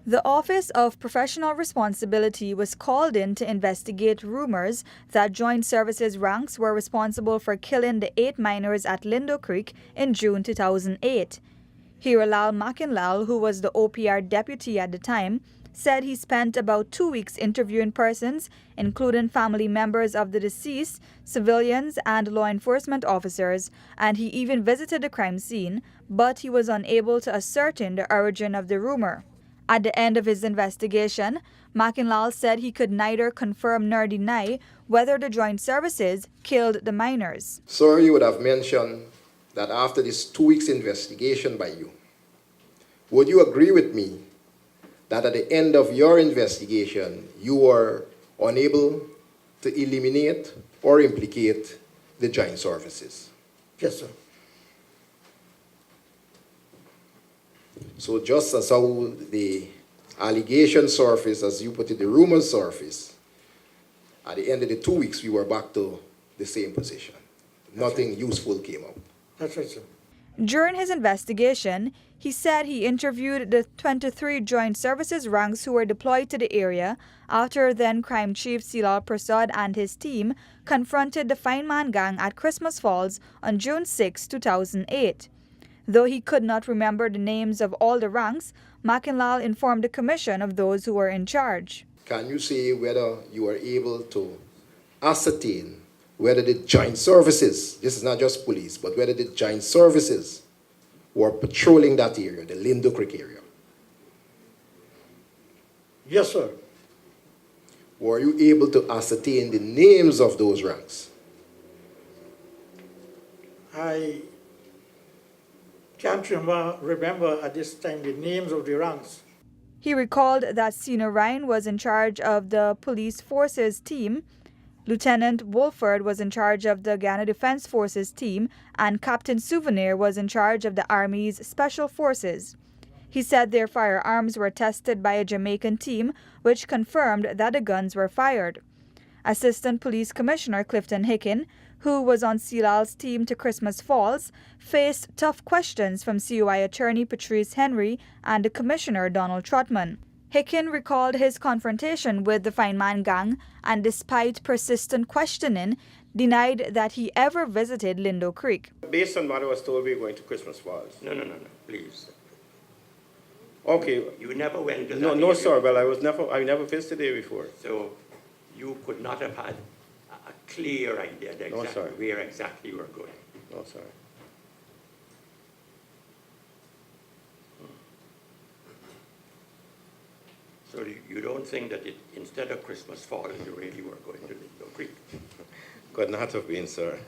The Office of Professional Responsibility was called in to investigate rumors that Joint Services ranks were responsible for killing the 8 miners at Lindo Creek in June 2008. Hiralal Makinlal, who was the OPR deputy at the time, said he spent about 2 weeks interviewing persons, including family members of the deceased, civilians, and law enforcement officers, and he even visited the crime scene, but he was unable to ascertain the origin of the rumor. At the end of his investigation, Makinlal said he could neither confirm nor deny whether the Joint Services killed the miners. Sir, you would have mentioned that after this 2 weeks investigation by you, would you agree with me that at the end of your investigation, you were unable to eliminate or implicate the Joint Services? Yes, sir. So just as how the allegations surfaced, as you put it, the rumors surfaced, at the end of the 2 weeks, we were back to the same position. Nothing useful came up. That's right, sir. During his investigation, he said he interviewed the 23 Joint Services ranks who were deployed to the area after then-Crime Chief Silal Prasad and his team confronted the Feynman gang at Christmas Falls on June 6, 2008. Though he could not remember the names of all the ranks, Makinlal informed the commission of those who were in charge. Can you say whether you were able to ascertain whether the Joint Services, this is not just police, but whether the Joint Services were patrolling that area, the Lindo Creek area? Yes, sir. Were you able to ascertain the names of those ranks? I can't remember at this time the names of the ranks. He recalled that Senior Ryan was in charge of the police forces team, Lieutenant Wolford was in charge of the Ghana Defense Forces team, and Captain Souvenir was in charge of the Army's Special Forces. He said their firearms were tested by a Jamaican team, which confirmed that the guns were fired. Assistant Police Commissioner Clifton Hagen, who was on Silal's team to Christmas Falls, faced tough questions from COI attorney Patrice Henry and the Commissioner Donald Trotman. Hagen recalled his confrontation with the Feynman gang and, despite persistent questioning, denied that he ever visited Lindo Creek. Based on what I was told, we were going to Christmas Falls. No, please. Okay. You never went to that No, area. sir. Well, I never visited there before. So you could not have had a clear idea where exactly you were going. No, sir. So you don't think that instead of Christmas Falls, you really were going to Lindo Creek? Could not have been, sir.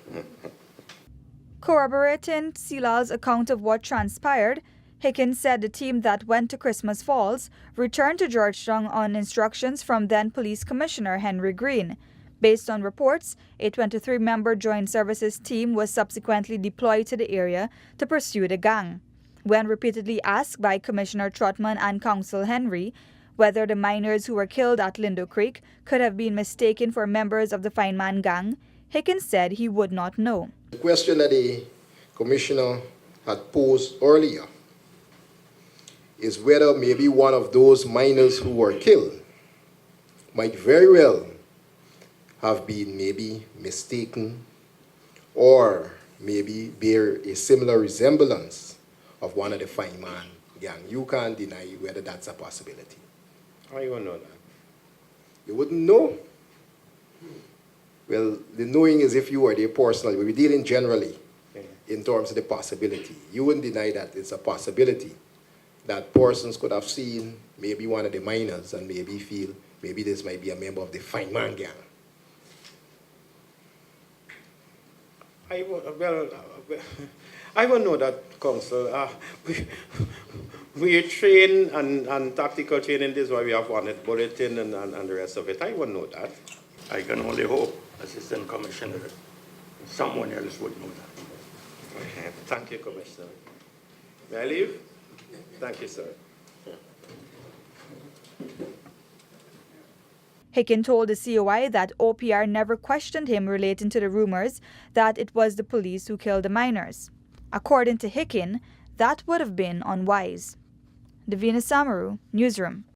Corroborating Silal's account of what transpired, Hagen said the team that went to Christmas Falls returned to Georgetown on instructions from then Police Commissioner Henry Green. Based on reports, a 23-member Joint Services team was subsequently deployed to the area to pursue the gang. When repeatedly asked by Commissioner Trotman and Counsel Henry whether the miners who were killed at Lindo Creek could have been mistaken for members of the Feynman gang, Hagen said he would not know. The question that the Commissioner had posed earlier is whether maybe one of those miners who were killed might very well have been maybe mistaken or maybe bear a similar resemblance of one of the Feynman gang. You can't deny whether that's a possibility. How you won't know that? You wouldn't know? Well, the knowing is if you were there personally. We're dealing generally in terms of the possibility. You wouldn't deny that it's a possibility that persons could have seen maybe one of the miners and maybe feel maybe this might be a member of the Feynman gang. I won't know that, Counsel. We train and tactical training. This is why we have one bulletin and the rest of it. I won't know that. I can only hope, Assistant Commissioner, that someone else would know that. Thank you, Commissioner. May I leave? Thank you, sir. Hagen told the COI that OPR never questioned him relating to the rumors that it was the police who killed the miners. According to Hagen, that would have been unwise. Davina Samaru, Newsroom.